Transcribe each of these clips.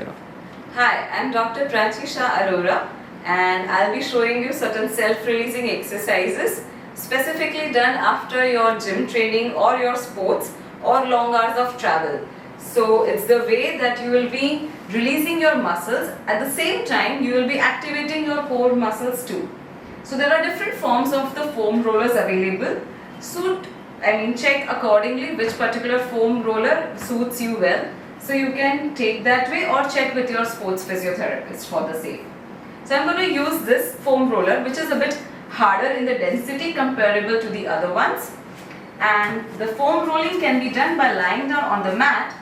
Hi, I'm Dr. Prachi Shah Arora and I'll be showing you certain self-releasing exercises specifically done after your gym training or your sports or long hours of travel. So it's the way that you will be releasing your muscles. At the same time, you will be activating your core muscles too. So there are different forms of the foam rollers available. Check accordingly which particular foam roller suits you well. So you can take that way or check with your sports physiotherapist for the same. So I'm going to use this foam roller, which is a bit harder in the density comparable to the other ones. And the foam rolling can be done by lying down on the mat.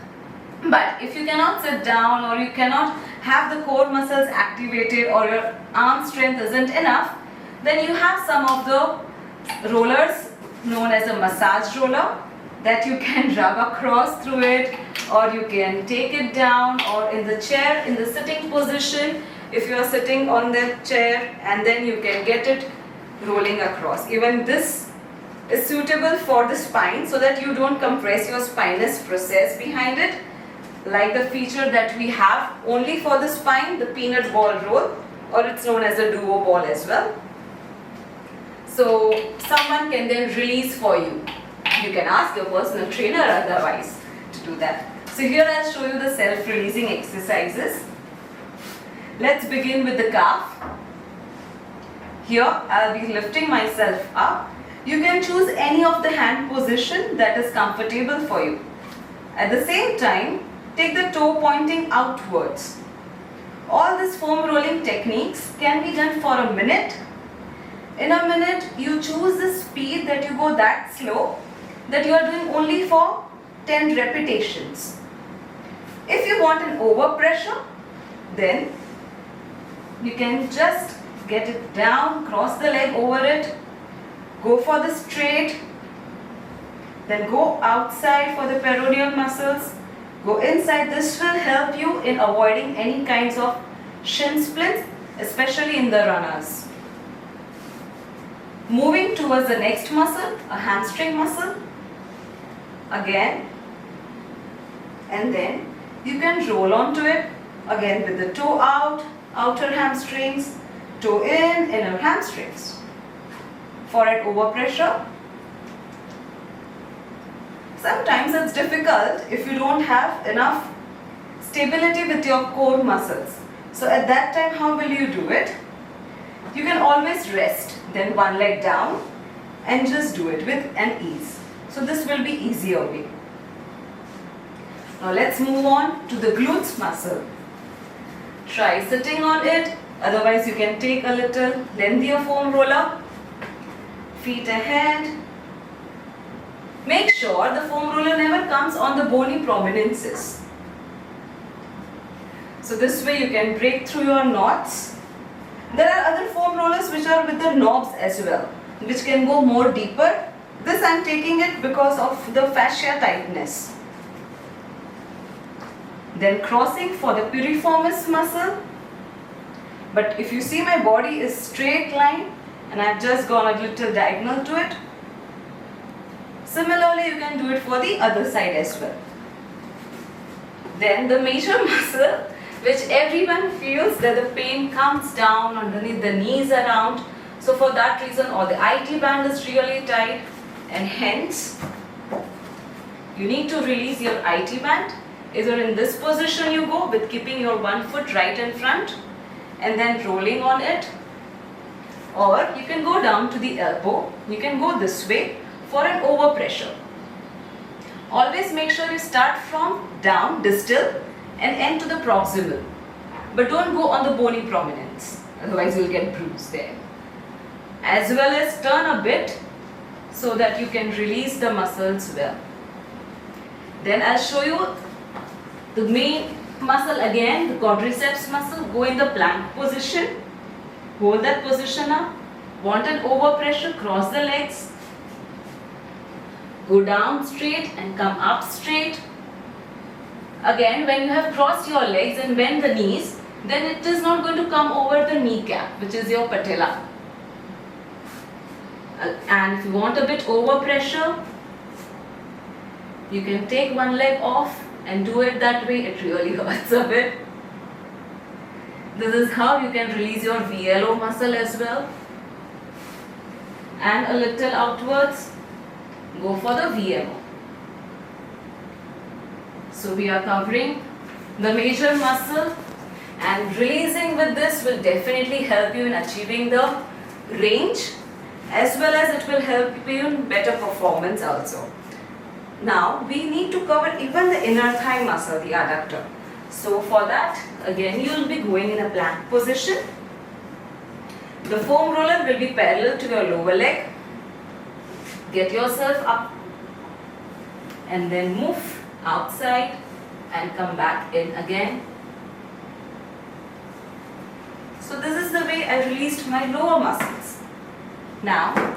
But if you cannot sit down or you cannot have the core muscles activated or your arm strength isn't enough, then you have some of the rollers known as a massage roller that you can rub across through it, or you can take it down, or in the chair in the sitting position if you are sitting on the chair, and then you can get it rolling across. Even this is suitable for the spine so that you don't compress your spinous process behind it, like the feature that we have only for the spine, the peanut ball roll, or it's known as a duo ball as well. So someone can then release for you. You can ask your personal trainer otherwise to do that. So here I'll show you the self-releasing exercises. Let's begin with the calf. Here I'll be lifting myself up. You can choose any of the hand position that is comfortable for you. At the same time, take the toe pointing outwards. All these foam rolling techniques can be done for a minute. In a minute, you choose the speed that you go that slow that you are doing only for 10 repetitions. If you want an overpressure, then you can just get it down, cross the leg over it, go for the straight, then go outside for the peroneal muscles, go inside. This will help you in avoiding any kinds of shin splints, especially in the runners. Moving towards the next muscle, a hamstring muscle, again, and then you can roll onto it again with the toe out, outer hamstrings, toe in, inner hamstrings. For an overpressure, sometimes it's difficult if you don't have enough stability with your core muscles. So at that time, how will you do it? You can always rest, then one leg down, and just do it with an ease. So this will be easier way. Now let's move on to the glutes muscle. Try sitting on it, otherwise you can take a little lengthier foam roller. Feet ahead. Make sure the foam roller never comes on the bony prominences. So this way you can break through your knots. There are other foam rollers which are with the knobs as well, which can go more deeper. This I am taking it because of the fascia tightness. Then crossing for the piriformis muscle. But if you see, my body is straight line and I have just gone a little diagonal to it. Similarly, you can do it for the other side as well. Then the major muscle, which everyone feels that the pain comes down underneath the knees around. So for that reason, or the IT band is really tight, and hence you need to release your IT band. Either in this position you go with keeping your one foot right in front and then rolling on it, or you can go down to the elbow. You can go this way for an overpressure. Always make sure you start from down, distal, and end to the proximal. But don't go on the bony prominence, otherwise you will get bruised there. As well as turn a bit so that you can release the muscles well. Then I'll show you the main muscle again, the quadriceps muscle. Go in the plank position, hold that position up. Want an overpressure, cross the legs, go down straight and come up straight. Again, when you have crossed your legs and bend the knees, then it is not going to come over the kneecap, which is your patella. And if you want a bit overpressure, you can take one leg off and do it that way. It really hurts a bit. This is how you can release your VLO muscle as well. And a little outwards, go for the VMO. So we are covering the major muscle, and releasing with this will definitely help you in achieving the range, as well as it will help you in better performance also. Now we need to cover even the inner thigh muscle, the adductor. So for that, again you will be going in a plank position. The foam roller will be parallel to your lower leg. Get yourself up and then move outside and come back in again. So this is the way I released my lower muscles. Now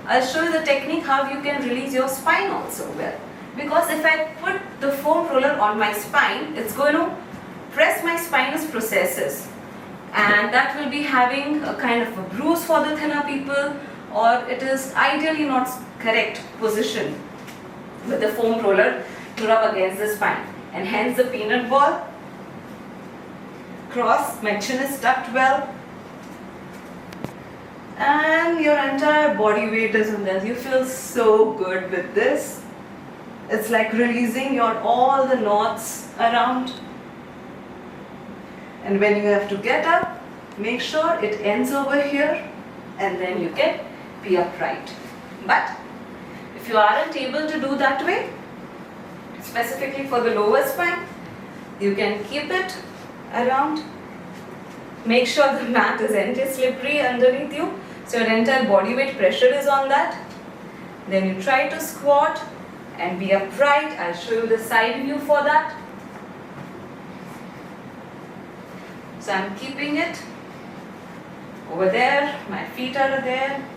I'll show you the technique how you can release your spine also well. Because if I put the foam roller on my spine, it's going to press my spinous processes, and that will be having a kind of a bruise for the thinner people, or it is ideally not correct position with the foam roller to rub against the spine, and hence the peanut ball cross, my chin is tucked well, and your entire body weight is on this. You feel so good with this. It's like releasing your all the knots around. And when you have to get up, make sure it ends over here, and then you can be upright. But if you aren't able to do that way, specifically for the lower spine, you can keep it around. Make sure the mat is anti-slippery underneath you, so your entire body weight pressure is on that. Then you try to squat and be upright. I'll show you the side view for that. So I'm keeping it over there, my feet are there,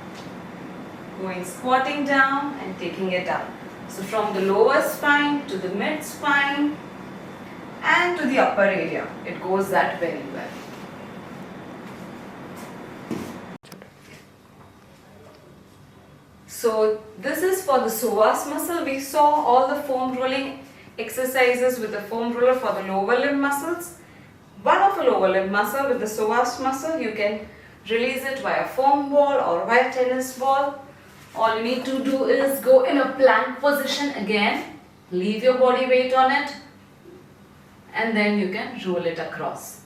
going squatting down and taking it up. So from the lower spine to the mid spine and to the upper area, it goes that very well. So this is for the psoas muscle. We saw all the foam rolling exercises with the foam roller for the lower limb muscles. One of a lower limb muscle with the psoas muscle, you can release it via foam ball or via tennis ball. All you need to do is go in a plank position again, leave your body weight on it, and then you can roll it across.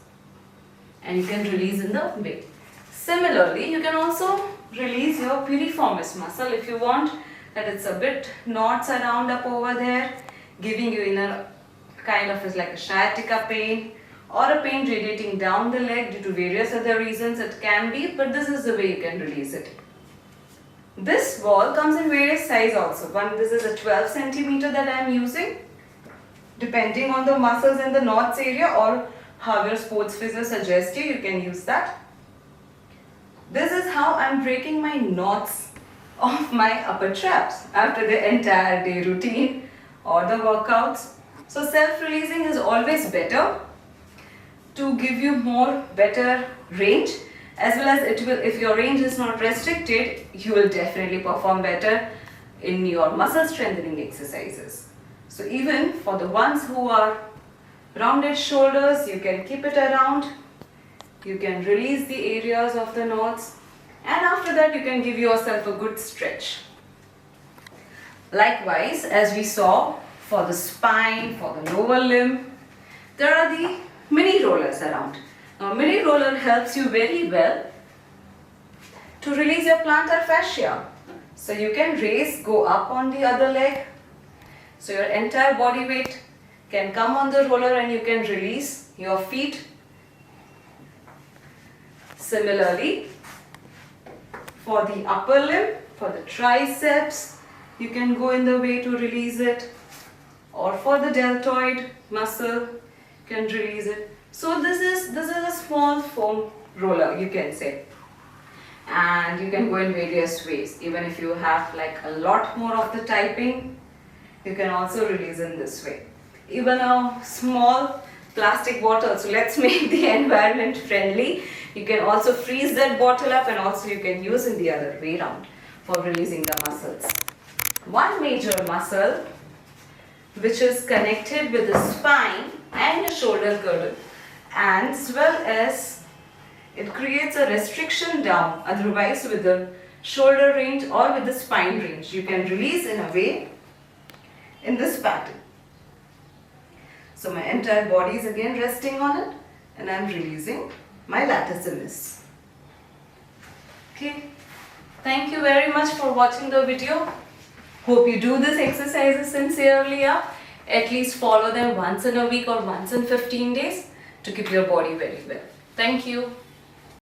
And you can release in the way. Similarly, you can also release your piriformis muscle if you want, that it's a bit knots around up over there, giving you in a kind of is like a sciatica pain or a pain radiating down the leg due to various other reasons it can be, but this is the way you can release it. This ball comes in various size also. This is a 12 centimeter that I am using, depending on the muscles in the knots area or how your sports physio suggests you can use that. This is how I am breaking my knots of my upper traps after the entire day routine or the workouts. So self-releasing is always better to give you more better range, as well as it will, if your range is not restricted, you will definitely perform better in your muscle strengthening exercises. So even for the ones who are rounded shoulders, you can keep it around. You can release the areas of the knots, and after that you can give yourself a good stretch. Likewise, as we saw for the spine, for the lower limb, there are the mini rollers around. Now mini roller helps you very well to release your plantar fascia. So you can raise, go up on the other leg. So your entire body weight can come on the roller and you can release your feet. Similarly, for the upper limb, for the triceps, you can go in the way to release it, or for the deltoid muscle, you can release it. So this is a small foam roller, you can say, and you can go in various ways. Even if you have like a lot more of the typing, you can also release in this way. Even a small plastic bottle, so let's make the environment friendly. You can also freeze that bottle up, and also you can use in the other way around for releasing the muscles. One major muscle which is connected with the spine and your shoulder girdle, and as well as it creates a restriction down, otherwise with the shoulder range or with the spine range. You can release in a way in this pattern. So my entire body is again resting on it and I am releasing my latissimus. Okay, thank you very much for watching the video. Hope you do this exercises sincerely. At least follow them once in a week or once in 15 days to keep your body very well. Thank you.